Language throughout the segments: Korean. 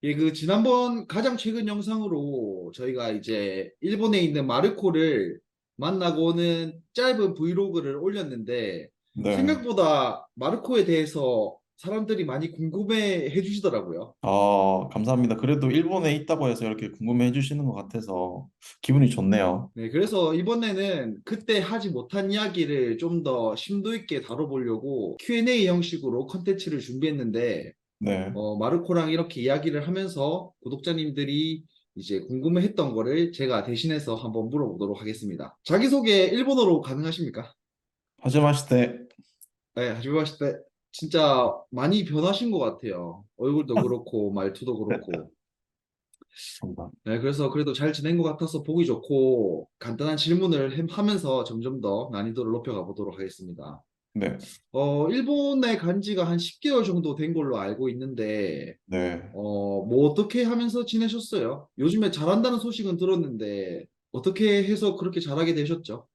예, 그 지난번 가장 최근 영상으로 저희가 이제 일본에 있는 마르코를 만나고 오는 짧은 브이로그를 올렸는데 네. 생각보다 마르코에 대해서 사람들이 많이 궁금해 해주시더라고요. 감사합니다. 그래도 일본에 있다고 해서 이렇게 궁금해 해주시는 것 같아서 기분이 좋네요. 네, 그래서 이번에는 그때 하지 못한 이야기를 좀 더 심도 있게 다뤄보려고 Q&A 형식으로 컨텐츠를 준비했는데 네. 마르코랑 이렇게 이야기를 하면서 구독자님들이 이제 궁금해했던 거를 제가 대신해서 한번 물어보도록 하겠습니다. 자기소개 일본어로 가능하십니까? 하지마시테. 네, 하지마 때 진짜 많이 변하신 것 같아요. 얼굴도 그렇고 말투도 그렇고. 감사합니다. 네, 그래서 그래도 잘 지낸 것 같아서 보기 좋고 간단한 질문을 하면서 점점 더 난이도를 높여가 보도록 하겠습니다. 네. 일본에 간 지가 한 10개월 정도 된 걸로 알고 있는데 네. 뭐 어떻게 하면서 지내셨어요? 요즘에 잘한다는 소식은 들었는데 어떻게 해서 그렇게 잘하게 되셨죠?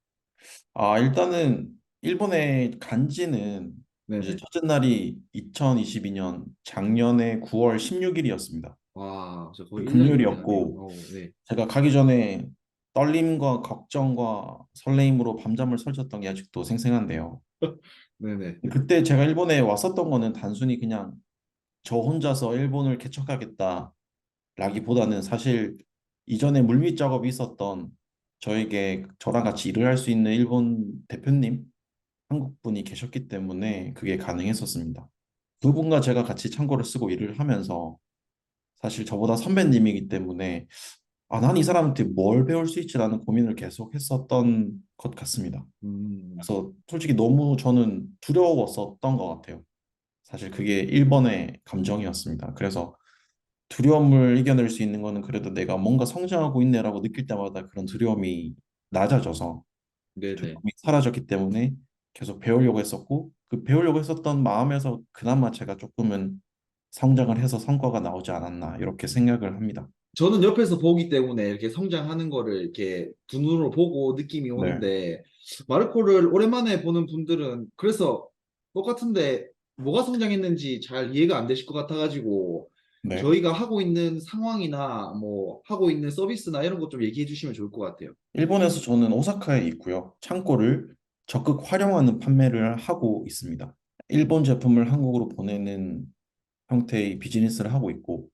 일단은 일본에 간 지는 이제 네네. 첫째 날이 2022년 작년에 9월 16일이었습니다. 와, 저 거의 1년이 다 돼가네요. 금요일이었고, 네. 제가 가기 전에 떨림과 걱정과 설레임으로 밤잠을 설쳤던 게 아직도 생생한데요. 네네. 그때 제가 일본에 왔었던 거는 단순히 그냥 저 혼자서 일본을 개척하겠다라기보다는 사실 이전에 물밑 작업이 있었던 저에게 저랑 같이 일을 할 수 있는 일본 대표님, 한국 분이 계셨기 때문에 그게 가능했었습니다. 그분과 제가 같이 창고를 쓰고 일을 하면서 사실 저보다 선배님이기 때문에 난 이 사람한테 뭘 배울 수 있지라는 고민을 계속 했었던 것 같습니다. 음, 그래서 솔직히 너무 저는 두려웠었던 것 같아요. 사실 그게 1번의 감정이었습니다. 그래서 두려움을 이겨낼 수 있는 거는 그래도 내가 뭔가 성장하고 있네라고 느낄 때마다 그런 두려움이 낮아져서 네네. 두려움이 사라졌기 때문에 계속 배우려고 했었고 그 배우려고 했었던 마음에서 그나마 제가 조금은 성장을 해서 성과가 나오지 않았나 이렇게 생각을 합니다. 저는 옆에서 보기 때문에 이렇게 성장하는 거를 이렇게 두 눈으로 보고 느낌이 네, 오는데 마르코를 오랜만에 보는 분들은 그래서 똑같은데 뭐가 성장했는지 잘 이해가 안 되실 것 같아가지고 네. 저희가 하고 있는 상황이나 뭐 하고 있는 서비스나 이런 것 좀 얘기해 주시면 좋을 것 같아요. 일본에서 저는 오사카에 있고요. 창고를 적극 활용하는 판매를 하고 있습니다. 일본 제품을 한국으로 보내는 형태의 비즈니스를 하고 있고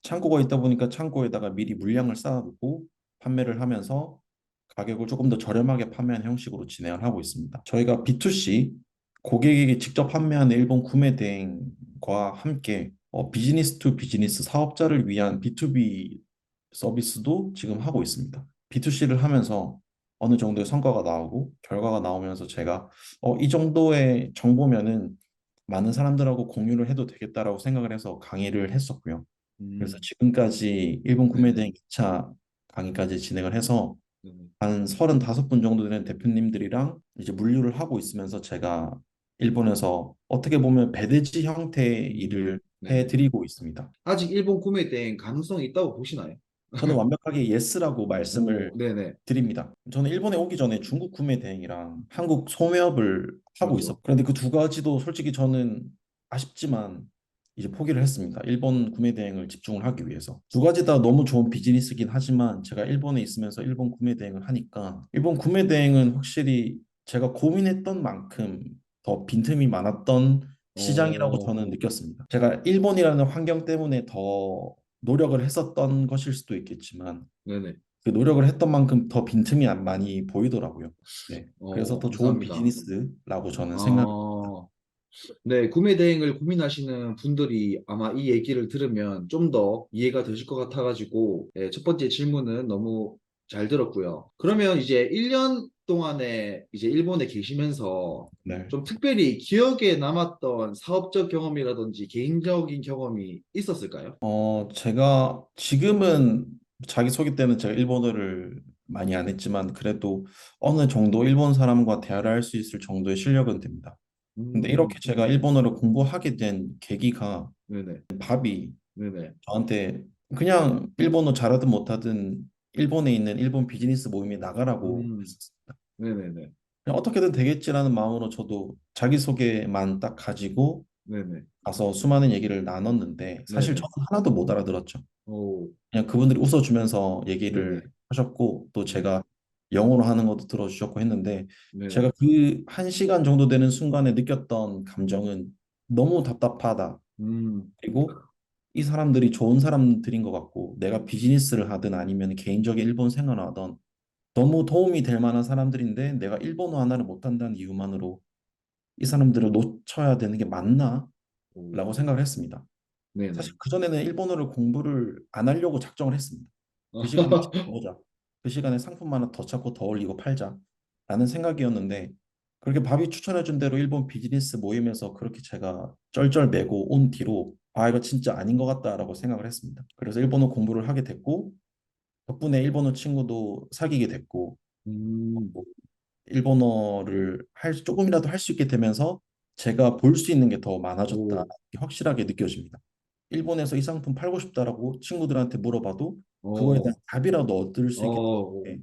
창고가 있다 보니까 창고에다가 미리 물량을 쌓아두고 판매를 하면서 가격을 조금 더 저렴하게 판매하는 형식으로 진행을 하고 있습니다. 저희가 B2C 고객에게 직접 판매하는 일본 구매 대행과 함께 비즈니스 투 비즈니스 사업자를 위한 B2B 서비스도 지금 하고 있습니다. B2C를 하면서 어느 정도의 성과가 나오고 결과가 나오면서 제가 이 정도의 정보면은 많은 사람들하고 공유를 해도 되겠다라고 생각을 해서 강의를 했었고요. 그래서 음, 지금까지 일본 구매 네네. 대행 2차 강의까지 진행을 해서 네네. 한 35분 정도 되는 대표님들이랑 이제 물류를 하고 있으면서 제가 일본에서 어떻게 보면 배대지 형태의 일을 네네. 해드리고 있습니다. 아직 일본 구매 대행 가능성이 있다고 보시나요? 저는 완벽하게 예스라고 말씀을 네네. 드립니다. 저는 일본에 오기 전에 중국 구매 대행이랑 한국 소매업을 하고 그렇죠. 있었고, 그런데 그 두 가지도 솔직히 저는 아쉽지만 이제 포기를 했습니다. 일본 구매 대행을 집중을 하기 위해서. 두 가지 다 너무 좋은 비즈니스긴 하지만 제가 일본에 있으면서 일본 구매 대행을 하니까 일본 구매 대행은 확실히 제가 고민했던 만큼 더 빈틈이 많았던 시장이라고 어, 저는 느꼈습니다. 제가 일본이라는 환경 때문에 더 노력을 했었던 것일 수도 있겠지만 네네. 그 노력을 했던 만큼 더 빈틈이 많이 보이더라고요. 네. 그래서 더 좋은 감사합니다. 비즈니스라고 저는 생각을 합니다. 어, 네, 구매 대행을 고민하시는 분들이 아마 이 얘기를 들으면 좀 더 이해가 되실 것 같아가지고, 네, 첫 번째 질문은 너무 잘 들었고요. 그러면 이제 1년 동안에 이제 일본에 계시면서 네. 좀 특별히 기억에 남았던 사업적 경험이라든지 개인적인 경험이 있었을까요? 제가 지금은 자기소개 때는 제가 일본어를 많이 안 했지만 그래도 어느 정도 일본 사람과 대화를 할 수 있을 정도의 실력은 됩니다. 근데 이렇게 음, 제가 일본어를 공부하게 된 계기가 네네, 밥이 네네, 저한테 그냥 일본어 잘하든 못하든 일본에 있는 일본 비즈니스 모임에 나가라고 음, 했었습니다. 네네네, 그냥 어떻게든 되겠지라는 마음으로 저도 자기소개만 딱 가지고 네네. 가서 수많은 얘기를 나눴는데 사실 네네. 저는 하나도 못 알아들었죠. 오, 그냥 그분들이 웃어주면서 얘기를 네네. 하셨고 또 네. 제가 영어로 하는 것도 들어주셨고 했는데 네네. 제가 그 한 시간 정도 되는 순간에 느꼈던 감정은 너무 답답하다. 음, 그리고 이 사람들이 좋은 사람들인 것 같고 내가 비즈니스를 하든 아니면 개인적인 일본 생활을 하던 너무 도움이 될 만한 사람들인데 내가 일본어 하나를 못한다는 이유만으로 이 사람들을 놓쳐야 되는 게 맞나? 오, 라고 생각을 했습니다. 사실 네네. 그전에는 일본어를 공부를 안 하려고 작정을 했습니다. 그 시간에 보자. 그 시간에 상품 하나 더 찾고 더 올리고 팔자. 라는 생각이었는데 그렇게 밥이 추천해준 대로 일본 비즈니스 모임에서 그렇게 제가 쩔쩔매고 온 뒤로 아 이거 진짜 아닌 것 같다라고 생각을 했습니다. 그래서 일본어 공부를 하게 됐고 덕분에 일본어 친구도 사귀게 됐고 음, 뭐 일본어를 조금이라도 할 수 있게 되면서 제가 볼 수 있는 게 더 많아졌다. 오, 확실하게 느껴집니다. 일본에서 이 상품 팔고 싶다라고 친구들한테 물어봐도 그거에 대한 어, 답이라도 얻을 수 있기 오, 때문에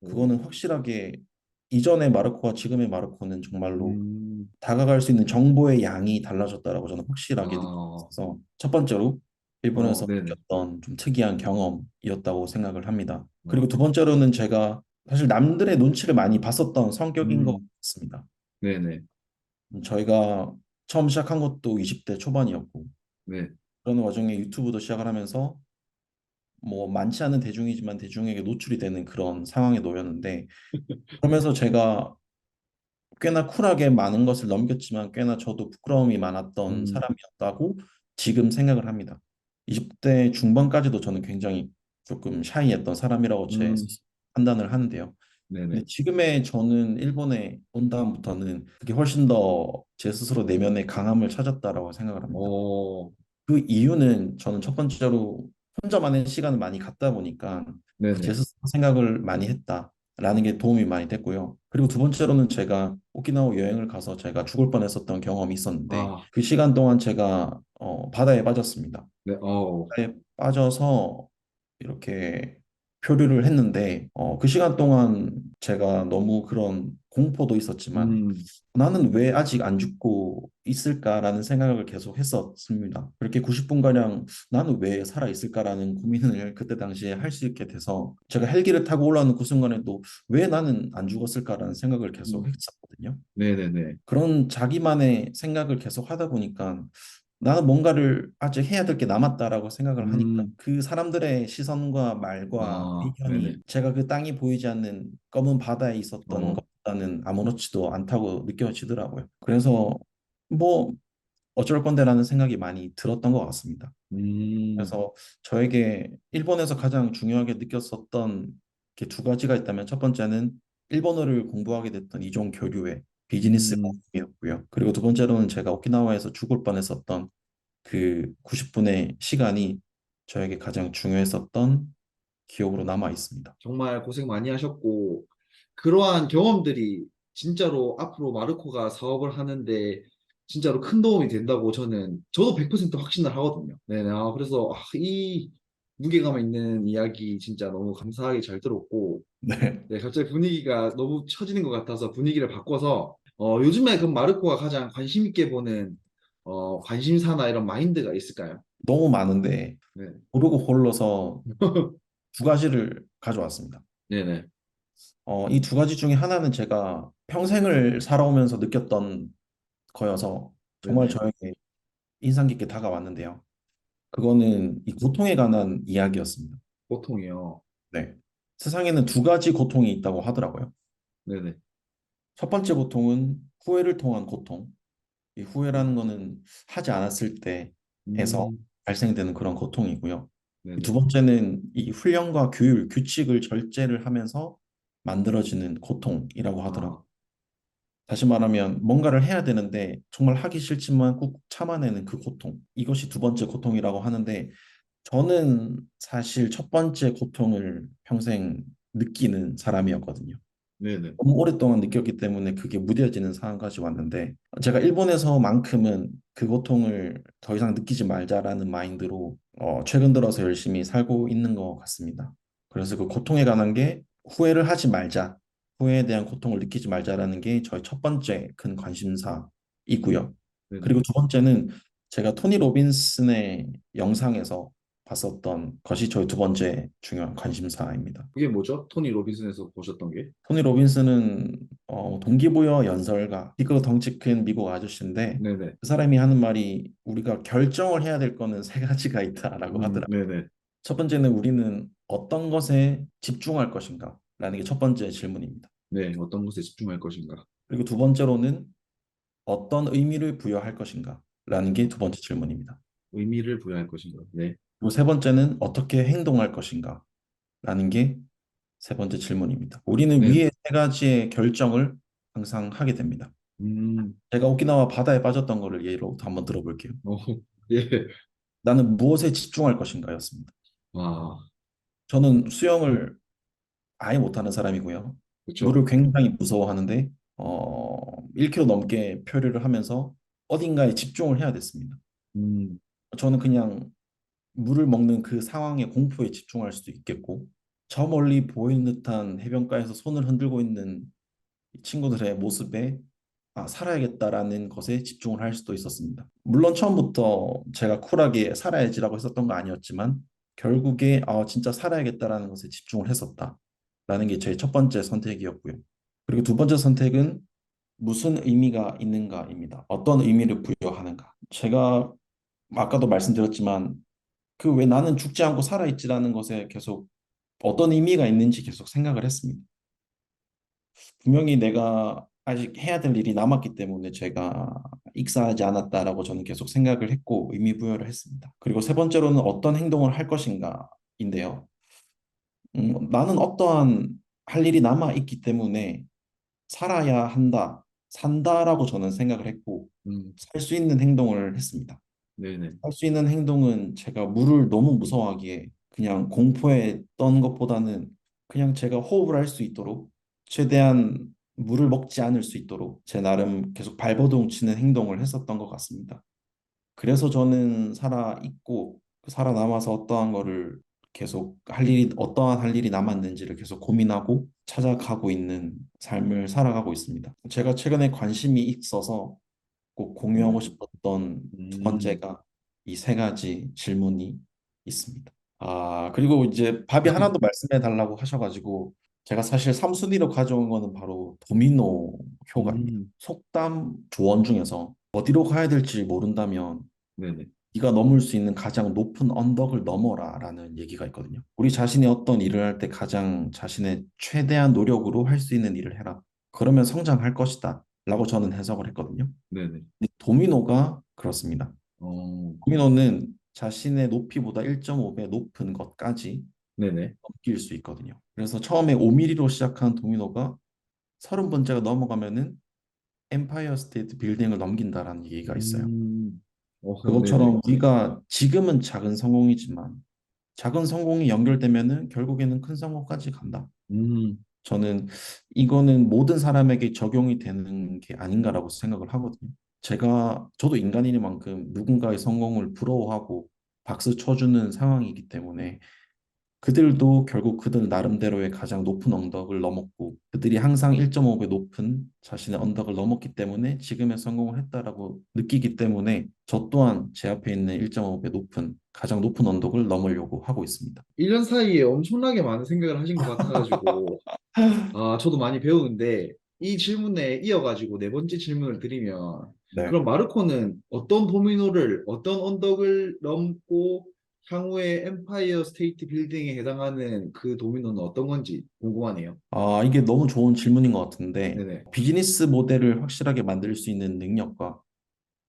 오, 그거는 확실하게 이전의 마르코와 지금의 마르코는 정말로 음, 다가갈 수 있는 정보의 양이 달라졌다라고 저는 확실하게 아, 느껴서 첫 번째로 일본에서 네네. 느꼈던 좀 특이한 경험이었다고 생각을 합니다. 그리고 어, 두 번째로는 제가 사실 남들의 눈치를 많이 봤었던 성격인 것 음, 같습니다. 네네. 저희가 처음 시작한 것도 20대 초반이었고 네. 그런 와중에 유튜브도 시작을 하면서 뭐 많지 않은 대중이지만 대중에게 노출이 되는 그런 상황에 놓였는데 그러면서 제가 꽤나 쿨하게 많은 것을 넘겼지만 꽤나 저도 부끄러움이 많았던 음, 사람이었다고 지금 생각을 합니다. 20대 중반까지도 저는 굉장히 조금 샤이했던 사람이라고 제 음, 스스로 판단을 하는데요. 근데 네네. 지금의 저는 일본에 온 다음부터는 그게 훨씬 더 제 스스로 내면의 강함을 찾았다라고 생각을 합니다. 어, 그 이유는 저는 첫 번째로 혼자만의 시간을 많이 갖다 보니까 제 네네. 스스로 생각을 많이 했다라는 게 도움이 많이 됐고요. 그리고 두 번째로는 제가 오키나와 여행을 가서 제가 죽을 뻔했었던 경험이 있었는데 아, 그 시간 동안 제가 바다에 빠졌습니다. 네, 바다에 빠져서 이렇게 표류를 했는데 그 시간 동안 제가 너무 그런 공포도 있었지만 음, 나는 왜 아직 안 죽고 있을까라는 생각을 계속 했었습니다. 그렇게 90분가량 나는 왜 살아 있을까라는 고민을 그때 당시에 할 수 있게 돼서 제가 헬기를 타고 올라오는 그 순간에도 왜 나는 안 죽었을까라는 생각을 계속 음, 했었거든요. 네네네. 그런 자기만의 생각을 계속 하다 보니까 나는 뭔가를 아직 해야 될 게 남았다라고 생각을 하니까 음, 그 사람들의 시선과 말과 아, 네네. 의견이 제가 그 땅이 보이지 않는 검은 바다에 있었던 어, 것보다는 아무렇지도 않다고 느껴지더라고요. 그래서 뭐 어쩔 건데라는 생각이 많이 들었던 것 같습니다. 음, 그래서 저에게 일본에서 가장 중요하게 느꼈었던 게 두 가지가 있다면 첫 번째는 일본어를 공부하게 됐던 이종 교류의 비즈니스 음, 모임이었고요. 그리고 두 번째로는 제가 오키나와에서 죽을 뻔했었던 그 90분의 시간이 저에게 가장 중요했었던 기억으로 남아 있습니다. 정말 고생 많이 하셨고, 그러한 경험들이 진짜로 앞으로 마르코가 사업을 하는데 진짜로 큰 도움이 된다고 저도 100% 확신을 하거든요. 네네. 그래서 이 무게감 있는 이야기 진짜 너무 감사하게 잘 들었고, 네. 네, 갑자기 분위기가 너무 처지는 것 같아서 분위기를 바꿔서, 요즘에 그럼 마르코가 가장 관심 있게 보는, 관심사나 이런 마인드가 있을까요? 너무 많은데 네. 고르고 골라서 두 가지를 가져왔습니다. 네네. 이 두 가지 중에 하나는 제가 평생을 살아오면서 느꼈던 거여서 정말 네네. 저에게 인상 깊게 다가왔는데요. 그거는 이 고통에 관한 이야기였습니다. 보통이요. 네. 세상에는 두 가지 고통이 있다고 하더라고요. 네네. 첫 번째 고통은 후회를 통한 고통. 이 후회라는 거는 하지 않았을 때에서 음, 발생되는 그런 고통이고요. 두 네네. 번째는 이 훈련과 규율, 규칙을 절제를 하면서 만들어지는 고통이라고 하더라고요. 아, 다시 말하면 뭔가를 해야 되는데 정말 하기 싫지만 꾹 참아내는 그 고통. 이것이 두 번째 고통이라고 하는데 저는 사실 첫 번째 고통을 평생 느끼는 사람이었거든요. 네네. 너무 오랫동안 느꼈기 때문에 그게 무뎌지는 상황까지 왔는데 제가 일본에서만큼은 그 고통을 더 이상 느끼지 말자라는 마인드로 최근 들어서 열심히 살고 있는 것 같습니다. 그래서 그 고통에 관한 게 후회를 하지 말자, 후회에 대한 고통을 느끼지 말자라는 게 저의 첫 번째 큰 관심사이고요. 네네. 그리고 두 번째는 제가 토니 로빈슨의 영상에서 봤었던 것이 저의 두 번째 중요한 관심사입니다. 그게 뭐죠? 토니 로빈슨에서 보셨던 게? 토니 로빈슨은 동기부여 연설가, 키가 덩치 큰 미국 아저씨인데 네네. 그 사람이 하는 말이 우리가 결정을 해야 될 거는 세 가지가 있다라고 하더라고요. 네네. 첫 번째는 우리는 어떤 것에 집중할 것인가? 라는 게 첫 번째 질문입니다. 네, 어떤 것에 집중할 것인가? 그리고 두 번째로는 어떤 의미를 부여할 것인가? 라는 게 두 번째 질문입니다. 의미를 부여할 것인가? 네. 그리고 세 번째는 어떻게 행동할 것인가? 라는 게 세 번째 질문입니다. 우리는 네. 위에 세 가지의 결정을 항상 하게 됩니다. 음, 제가 오키나와 바다에 빠졌던 거를 예로 한번 들어볼게요. 어, 예. 나는 무엇에 집중할 것인가였습니다. 와, 저는 수영을 아예 못하는 사람이고요. 물을 그쵸. 굉장히 무서워하는데 1km 넘게 표류를 하면서 어딘가에 집중을 해야 됐습니다. 음, 저는 그냥 물을 먹는 그 상황의 공포에 집중할 수도 있겠고 저 멀리 보이는 듯한 해변가에서 손을 흔들고 있는 이 친구들의 모습에 살아야겠다라는 것에 집중을 할 수도 있었습니다. 물론 처음부터 제가 쿨하게 살아야지라고 했었던 거 아니었지만 결국에 진짜 살아야겠다라는 것에 집중을 했었다라는 게 제 첫 번째 선택이었고요. 그리고 두 번째 선택은 무슨 의미가 있는가입니다. 어떤 의미를 부여하는가. 제가 아까도 말씀드렸지만 그 왜 나는 죽지 않고 살아있지라는 것에 계속 어떤 의미가 있는지 계속 생각을 했습니다. 분명히 내가 아직 해야 될 일이 남았기 때문에 제가 익사하지 않았다라고 저는 계속 생각을 했고 의미 부여를 했습니다. 그리고 세 번째로는 어떤 행동을 할 것인가인데요. 나는 어떠한 할 일이 남아 있기 때문에 살아야 한다, 산다라고 저는 생각을 했고 음, 살 수 있는 행동을 했습니다. 네네. 할 수 있는 행동은 제가 물을 너무 무서워하기에 그냥 공포에 떤 것보다는 그냥 제가 호흡을 할 수 있도록 최대한 물을 먹지 않을 수 있도록 제 나름 계속 발버둥 치는 행동을 했었던 것 같습니다. 그래서 저는 살아 있고 그 살아남아서 어떠한 거를 계속 할 일이 어떠한 할 일이 남았는지를 계속 고민하고 찾아가고 있는 삶을 살아가고 있습니다. 제가 최근에 관심이 있어서 꼭 공유하고 음, 싶었던 두 음, 번째가 이 세 가지 질문이 있습니다. 그리고 이제 밥이 하나 더 말씀해 달라고 하셔가지고 제가 사실 3순위로 가져온 거는 바로 도미노 효과입니다. 음, 속담 조언 중에서 어디로 가야 될지 모른다면 네네. 네가 넘을 수 있는 가장 높은 언덕을 넘어라라는 얘기가 있거든요. 우리 자신이 어떤 일을 할 때 가장 자신의 최대한 노력으로 할 수 있는 일을 해라. 그러면 성장할 것이다. 라고 저는 해석을 했거든요. 네네. 근데 도미노가 그렇습니다. 어, 도미노는 자신의 높이보다 1.5배 높은 것까지 네네. 넘길 수 있거든요. 그래서 처음에 5mm로 시작한 도미노가 30번째가 넘어가면은 엠파이어 스테이트 빌딩을 넘긴다라는 얘기가 있어요. 네네. 그것처럼 우리가 지금은 작은 성공이지만 작은 성공이 연결되면은 결국에는 큰 성공까지 간다. 음, 저는 이거는 모든 사람에게 적용이 되는 게 아닌가라고 생각을 하거든요. 저도 인간이니만큼 누군가의 성공을 부러워하고 박수 쳐주는 상황이기 때문에 그들도 결국 그들 나름대로의 가장 높은 언덕을 넘었고 그들이 항상 1.5배 높은 자신의 언덕을 넘었기 때문에 지금의 성공을 했다라고 느끼기 때문에 저 또한 제 앞에 있는 1.5배 높은 가장 높은 언덕을 넘으려고 하고 있습니다. 1년 사이에 엄청나게 많은 생각을 하신 것 같아가지고, 저도 많이 배우는데, 이 질문에 이어가지고 네 번째 질문을 드리면, 네. 그럼 마르코는 어떤 도미노를, 어떤 언덕을 넘고, 향후에 엠파이어 스테이트 빌딩에 해당하는 그 도미노는 어떤 건지 궁금하네요. 이게 너무 좋은 질문인 것 같은데 네네. 비즈니스 모델을 확실하게 만들 수 있는 능력과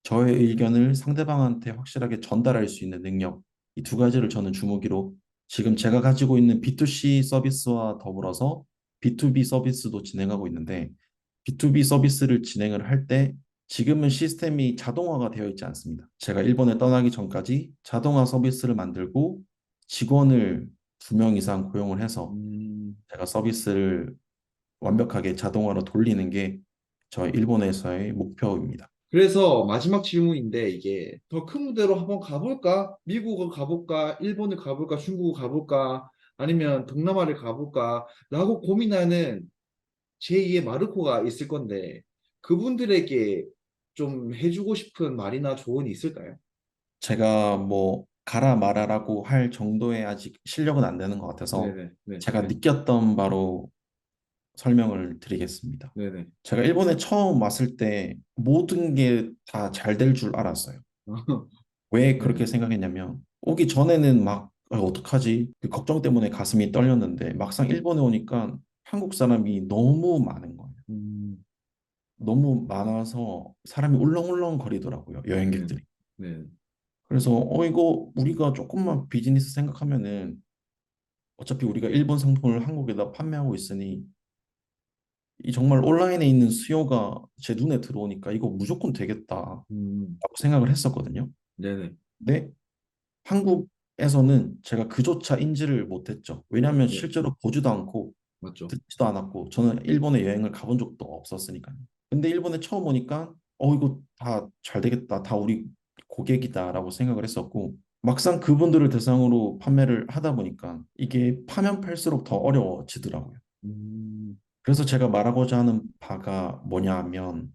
저의 의견을 상대방한테 확실하게 전달할 수 있는 능력, 이 두 가지를 저는 주무기로 지금 제가 가지고 있는 B2C 서비스와 더불어서 B2B 서비스도 진행하고 있는데 B2B 서비스를 진행을 할 때 지금은 시스템이 자동화가 되어 있지 않습니다. 제가 일본에 떠나기 전까지 자동화 서비스를 만들고 직원을 2명 이상 고용을 해서 음, 제가 서비스를 완벽하게 자동화로 돌리는 게 저희 일본에서의 목표입니다. 그래서 마지막 질문인데 이게 더 큰 무대로 한번 가볼까? 미국을 가볼까? 일본을 가볼까? 중국을 가볼까? 아니면 동남아를 가볼까? 라고 고민하는 제2의 마르코가 있을 건데 그분들에게 좀 해주고 싶은 말이나 조언이 있을까요? 제가 뭐 가라 말아라고 할 정도의 아직 실력은 안 되는 것 같아서 네네, 네, 제가 네, 느꼈던 바로 설명을 드리겠습니다. 네네. 제가 일본에 처음 왔을 때 모든 게 다 잘 될 줄 알았어요. 왜 네. 그렇게 생각했냐면 오기 전에는 막 어떡하지? 그 걱정 때문에 가슴이 떨렸는데 막상 일본에 오니까 한국 사람이 너무 많은 거예요. 음, 너무 많아서 사람이 울렁울렁 거리더라고요, 네, 여행객들이. 네. 그래서 이거 우리가 조금만 비즈니스 생각하면은 어차피 우리가 일본 상품을 한국에다 판매하고 있으니 이 정말 온라인에 있는 수요가 제 눈에 들어오니까 이거 무조건 되겠다라고 음, 생각을 했었거든요. 네네, 근데 한국에서는 제가 그조차 인지를 못했죠. 왜냐하면 네, 실제로 보지도 않고 맞죠. 듣지도 않았고 저는 일본에 여행을 가본 적도 없었으니까요. 근데 일본에 처음 오니까 이거 다 잘 되겠다. 다 우리 고객이다라고 생각을 했었고 막상 그분들을 대상으로 판매를 하다 보니까 이게 파면 팔수록 더 어려워지더라고요. 음, 그래서 제가 말하고자 하는 바가 뭐냐 하면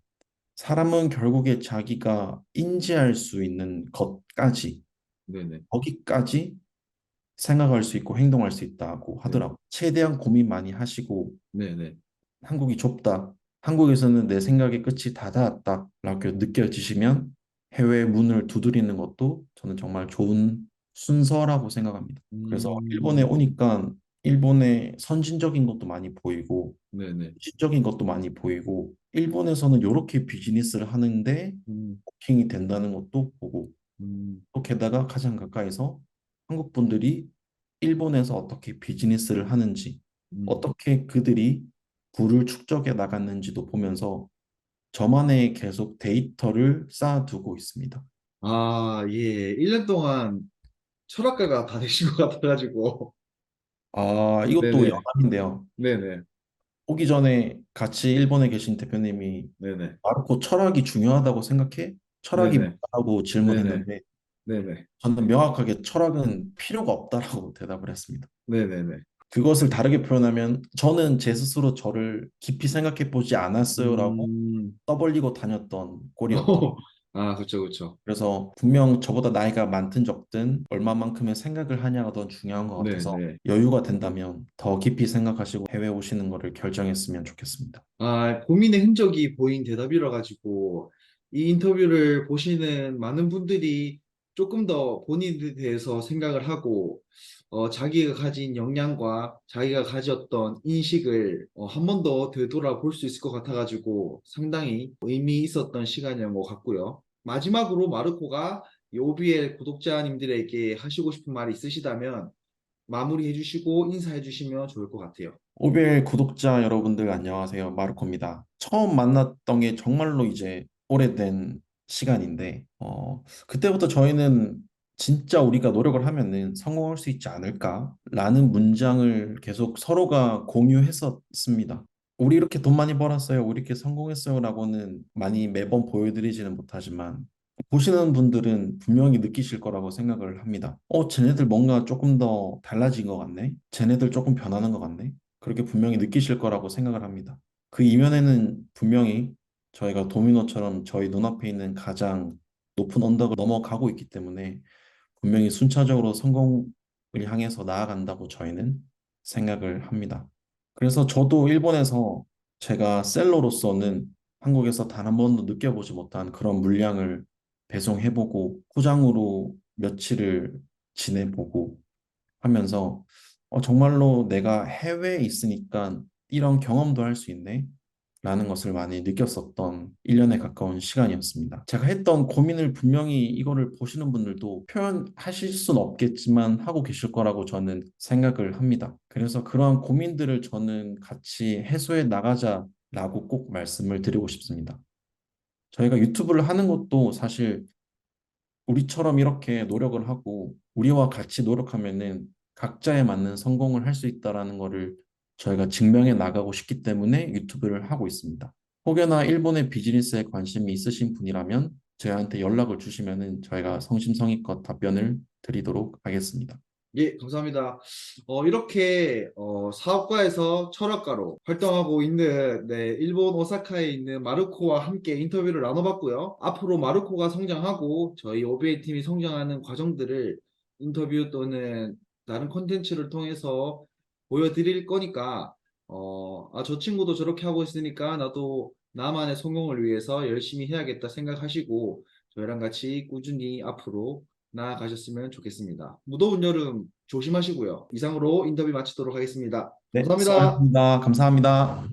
사람은 결국에 자기가 인지할 수 있는 것까지 네네, 거기까지 생각할 수 있고 행동할 수 있다고 네, 하더라고요. 최대한 고민 많이 하시고 네네. 한국이 좁다. 한국에서는 내 생각의 끝이 다 닿았다라고 느껴지시면 해외 문을 두드리는 것도 저는 정말 좋은 순서라고 생각합니다. 그래서 일본에 음, 오니까 일본의 선진적인 것도 많이 보이고 네네, 시적인 것도 많이 보이고 일본에서는 이렇게 비즈니스를 하는데 음, 버킹이 된다는 것도 보고 음, 또 게다가 가장 가까이서 한국 분들이 일본에서 어떻게 비즈니스를 하는지, 음. 어떻게 그들이 부를 축적해 나갔는지도 보면서 저만의 계속 데이터를 쌓아두고 있습니다. 아, 예. 1년 동안 철학가가 다 되신 것 같아가지고. 아, 이것도 네네, 영감인데요. 네네, 오기 전에 같이 일본에 계신 대표님이 네네, 마르코 철학이 중요하다고 생각해? 철학이 네네, 뭐라고 네네, 질문했는데 네네, 저는 명확하게 철학은 필요가 없다라고 대답을 했습니다. 네네네. 그것을 다르게 표현하면 저는 제 스스로 저를 깊이 생각해 보지 않았어요라고 음, 떠벌리고 다녔던 꼴이었던. 아, 그쵸, 그쵸. 그래서 분명 저보다 나이가 많든 적든 얼마만큼의 생각을 하냐가 더 중요한 것 같아서 네네. 여유가 된다면 더 깊이 생각하시고 해외 오시는 거를 결정했으면 좋겠습니다. 아, 고민의 흔적이 보인 대답이라 가지고 이 인터뷰를 보시는 많은 분들이 조금 더 본인에 대해서 생각을 하고 자기가 가진 역량과 자기가 가졌던 인식을 한 번 더 되돌아볼 수 있을 것 같아가지고 상당히 의미 있었던 시간이었던 것 같고요. 마지막으로 마르코가 이 OBL 구독자님들에게 하시고 싶은 말이 있으시다면 마무리해 주시고 인사해 주시면 좋을 것 같아요. 오벨 구독자 여러분들 안녕하세요. 마르코입니다. 처음 만났던 게 정말로 이제 오래된 시간인데, 그때부터 저희는 진짜 우리가 노력을 하면은 성공할 수 있지 않을까라는 문장을 계속 서로가 공유했었습니다. 우리 이렇게 돈 많이 벌었어요. 우리 이렇게 성공했어요라고는 많이 매번 보여드리지는 못하지만 보시는 분들은 분명히 느끼실 거라고 생각을 합니다. 쟤네들 뭔가 조금 더 달라진 것 같네. 쟤네들 조금 변하는 것 같네. 그렇게 분명히 느끼실 거라고 생각을 합니다. 그 이면에는 분명히 저희가 도미노처럼 저희 눈앞에 있는 가장 높은 언덕을 넘어가고 있기 때문에 분명히 순차적으로 성공을 향해서 나아간다고 저희는 생각을 합니다. 그래서 저도 일본에서 제가 셀러로서는 한국에서 단 한 번도 느껴보지 못한 그런 물량을 배송해보고 포장으로 며칠을 지내보고 하면서 정말로 내가 해외에 있으니까 이런 경험도 할 수 있네. 라는 것을 많이 느꼈었던 1년에 가까운 시간이었습니다. 제가 했던 고민을 분명히 이거를 보시는 분들도 표현하실 수는 없겠지만 하고 계실 거라고 저는 생각을 합니다. 그래서 그러한 고민들을 저는 같이 해소해 나가자라고 꼭 말씀을 드리고 싶습니다. 저희가 유튜브를 하는 것도 사실 우리처럼 이렇게 노력을 하고 우리와 같이 노력하면은 각자에 맞는 성공을 할 수 있다라는 거를 저희가 증명해 나가고 싶기 때문에 유튜브를 하고 있습니다. 혹여나 일본의 비즈니스에 관심이 있으신 분이라면 저희한테 연락을 주시면은 저희가 성심성의껏 답변을 드리도록 하겠습니다. 예, 감사합니다. 이렇게 사업가에서 철학가로 활동하고 있는 네, 일본 오사카에 있는 마르코와 함께 인터뷰를 나눠봤고요. 앞으로 마르코가 성장하고 저희 OBA 팀이 성장하는 과정들을 인터뷰 또는 다른 콘텐츠를 통해서 보여드릴 거니까 저 친구도 저렇게 하고 있으니까 나도 나만의 성공을 위해서 열심히 해야겠다 생각하시고 저희랑 같이 꾸준히 앞으로 나아가셨으면 좋겠습니다. 무더운 여름 조심하시고요. 이상으로 인터뷰 마치도록 하겠습니다. 네, 감사합니다. 수고하셨습니다. 감사합니다.